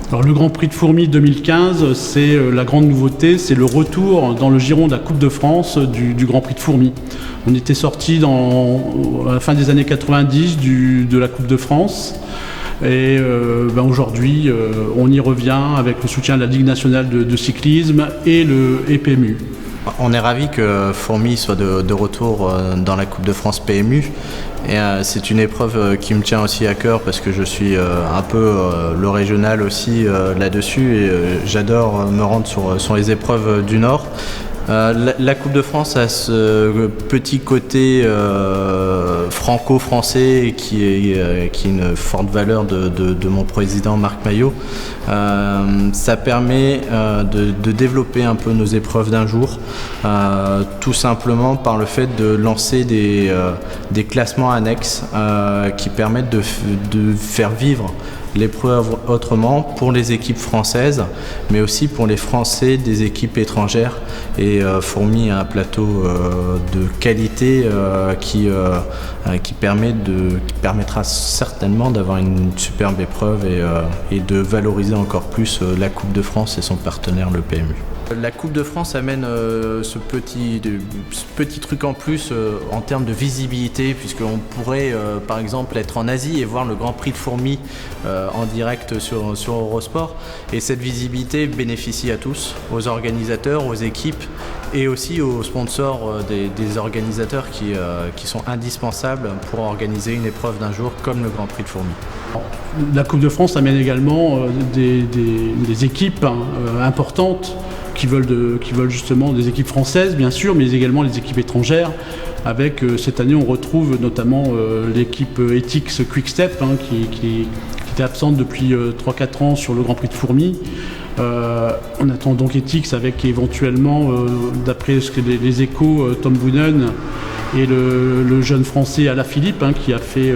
Alors, le Grand Prix de Fourmies 2015, c'est la grande nouveauté, c'est le retour dans le giron de la Coupe de France du Grand Prix de Fourmies. On était sorti à la fin des années 90 de la Coupe de France et aujourd'hui on y revient avec le soutien de la Ligue nationale de cyclisme et le PMU. On est ravis que Fourmies soit de retour dans la Coupe de France PMU. Et c'est une épreuve qui me tient aussi à cœur parce que je suis un peu le régional aussi là-dessus et j'adore me rendre sur les épreuves du Nord. La Coupe de France a ce petit côté franco-français qui est une forte valeur de mon président Marc Maillot. Ça permet de développer un peu nos épreuves d'un jour, tout simplement par le fait de lancer des classements annexes qui permettent de faire vivre l'épreuve autrement pour les équipes françaises, mais aussi pour les Français des équipes étrangères. Et Fourmies a un plateau de qualité qui permettra certainement d'avoir une superbe épreuve et de valoriser encore plus la Coupe de France et son partenaire, le PMU. La Coupe de France amène ce petit truc en plus en termes de visibilité, puisqu'on pourrait par exemple être en Asie et voir le Grand Prix de Fourmies en direct sur Eurosport. Et cette visibilité bénéficie à tous, aux organisateurs, aux équipes et aussi aux sponsors des organisateurs qui sont indispensables pour organiser une épreuve d'un jour comme le Grand Prix de Fourmies. La Coupe de France amène également des équipes importantes qui veulent justement des équipes françaises bien sûr, mais également les équipes étrangères. Avec cette année on retrouve notamment l'équipe Ethics Quick-Step qui était absente depuis 3-4 ans sur le Grand Prix de Fourmies. On attend donc Ethics avec éventuellement, d'après les échos, Tom Boonen et le jeune français Alaphilippe qui a fait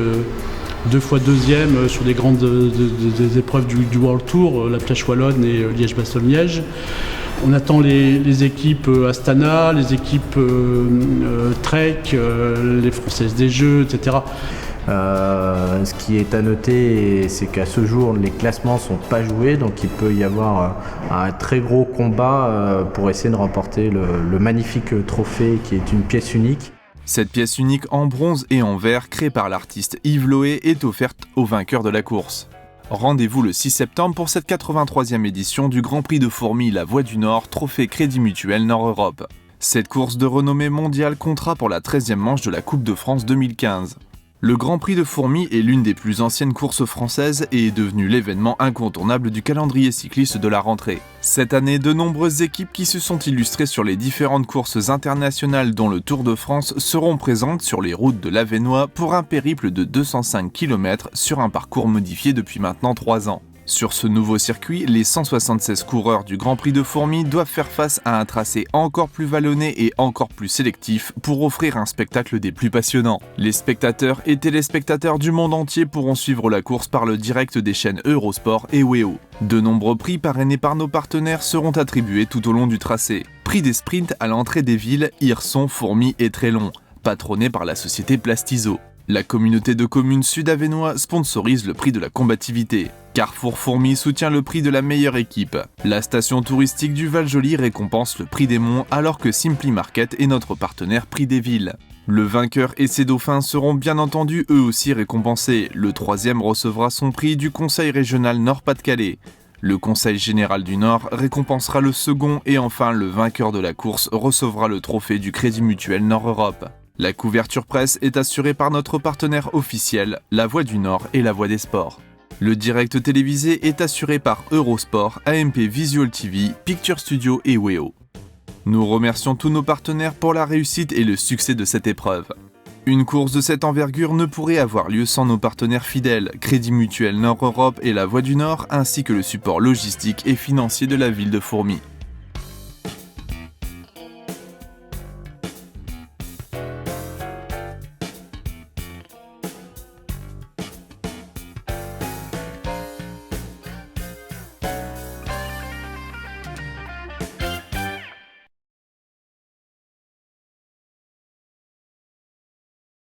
2 fois deuxième sur des grandes des épreuves du World Tour, la Flèche Wallonne et Liège-Bastogne-Liège. On attend les équipes Astana, les équipes Trek, les Françaises des Jeux, etc. Ce qui est à noter, c'est qu'à ce jour, les classements ne sont pas joués, donc il peut y avoir un très gros combat pour essayer de remporter le magnifique trophée qui est une pièce unique. Cette pièce unique en bronze et en verre créée par l'artiste Yves Loé est offerte au vainqueur de la course. Rendez-vous le 6 septembre pour cette 83e édition du Grand Prix de Fourmies La Voie du Nord, trophée Crédit Mutuel Nord-Europe. Cette course de renommée mondiale comptera pour la 13e manche de la Coupe de France 2015. Le Grand Prix de Fourmies est l'une des plus anciennes courses françaises et est devenu l'événement incontournable du calendrier cycliste de la rentrée. Cette année, de nombreuses équipes qui se sont illustrées sur les différentes courses internationales dont le Tour de France seront présentes sur les routes de l'Avesnois pour un périple de 205 km sur un parcours modifié depuis maintenant 3 ans. Sur ce nouveau circuit, les 176 coureurs du Grand Prix de Fourmies doivent faire face à un tracé encore plus vallonné et encore plus sélectif pour offrir un spectacle des plus passionnants. Les spectateurs et téléspectateurs du monde entier pourront suivre la course par le direct des chaînes Eurosport et Weo. De nombreux prix parrainés par nos partenaires seront attribués tout au long du tracé. Prix des sprints à l'entrée des villes, Hirson, Fourmies et Trélon, patronné par la société Plastiso. La communauté de communes sud-avesnois sponsorise le prix de la combativité. Carrefour Fourmies soutient le prix de la meilleure équipe. La station touristique du Val-Joli récompense le prix des monts alors que Simply Market est notre partenaire prix des villes. Le vainqueur et ses dauphins seront bien entendu eux aussi récompensés. Le 3e recevra son prix du Conseil régional Nord-Pas-de-Calais. Le Conseil général du Nord récompensera le second et enfin le vainqueur de la course recevra le trophée du Crédit Mutuel Nord-Europe. La couverture presse est assurée par notre partenaire officiel, La Voix du Nord et La Voix des Sports. Le direct télévisé est assuré par Eurosport, AMP Visual TV, Picture Studio et Weo. Nous remercions tous nos partenaires pour la réussite et le succès de cette épreuve. Une course de cette envergure ne pourrait avoir lieu sans nos partenaires fidèles, Crédit Mutuel Nord-Europe et La Voix du Nord, ainsi que le support logistique et financier de la ville de Fourmies.